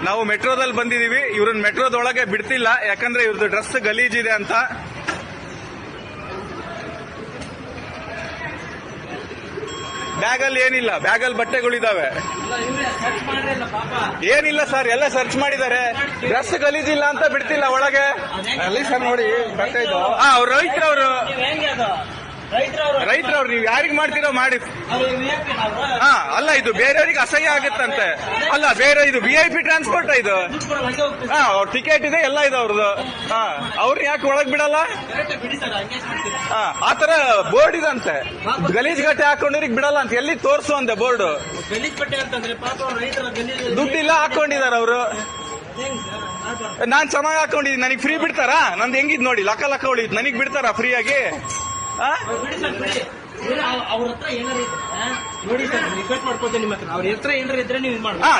ನಾವು ಮೆಟ್ರೋದಲ್ಲಿ ಬಂದಿದೀವಿ. ಇವ್ರನ್ನ ಮೆಟ್ರೋದೊಳಗೆ ಬಿಡ್ತಿಲ್ಲ, ಯಾಕಂದ್ರೆ ಇವ್ರದ್ದು ಡ್ರೆಸ್ ಗಲೀಜಿದೆ ಅಂತ. ಬ್ಯಾಗಲ್ಲಿ ಏನಿಲ್ಲ, ಬ್ಯಾಗಲ್ಲಿ ಬಟ್ಟೆಗಳಿದಾವೆ. ಏನಿಲ್ಲ ಸರ್, ಎಲ್ಲ ಸರ್ಚ್ ಮಾಡಿದ್ದಾರೆ. ಡ್ರೆಸ್ ಗಲೀಜಿಲ್ಲ ಅಂತ ಬಿಡ್ತಿಲ್ಲ ಒಳಗೆ. ಅಲ್ಲಿ ಸರ್ ನೋಡಿ ಬಟ್ಟೆ ಇದು. ಅವ್ರು ರೈತರವ್ರು, ನೀವು ಯಾರಿಗ್ ಮಾಡ್ತೀರೋ ಮಾಡಿ. ಅಲ್ಲ, ಇದು ಬೇರೆಯವ್ರಿಗೆ ಅಸಹ್ಯ ಆಗುತ್ತಂತೆ. ಅಲ್ಲ, ಬೇರೆ ಇದು VIP ಟ್ರಾನ್ಸ್ಪೋರ್ಟ್ ಇದು. ಅವ್ರ ಟಿಕೆಟ್ ಇದೆ, ಎಲ್ಲ ಇದೆ ಅವ್ರದ್ದು. ಅವ್ರನ್ನ ಯಾಕೆ ಒಳಗ್ ಬಿಡಲ್ಲ? ಆತರ ಬೋರ್ಡ್ ಇದಂತೆ, ಗಲೀಜ್ ಗಟ್ಟೆ ಹಾಕೊಂಡಿರಿಗೆ ಬಿಡಲ್ಲ ಅಂತ. ಎಲ್ಲಿ ತೋರ್ಸು ಅಂತೆ ಬೋರ್ಡ್. ದುಡ್ಡಿಲ್ಲ, ಹಾಕೊಂಡಿದಾರ ಅವರು. ನಾನ್ ಚೆನ್ನಾಗಿ ಹಾಕೊಂಡಿದ್ದೀನಿ, ನನಗೆ ಫ್ರೀ ಬಿಡ್ತಾರಾ? ನಂದು ಹೆಂಗಿದ್ ನೋಡಿ, ಲಕ್ಕ ಹೊಳಿದ್, ನನಗ್ ಬಿಡ್ತಾರಾ ಫ್ರೀ ಆಗಿ? ಅವ್ರ ಹತ್ರ ಏನಾರ ನೋಡಿ ಸರ್, ರಿಕ್ವೆಸ್ಟ್ ಮಾಡ್ಕೊಳ್ತೇನೆ ನಿಮ್ಮ ಹತ್ರ. ಅವ್ರ ಹತ್ರ ಏನಾರ ಇದ್ರೆ ನೀವು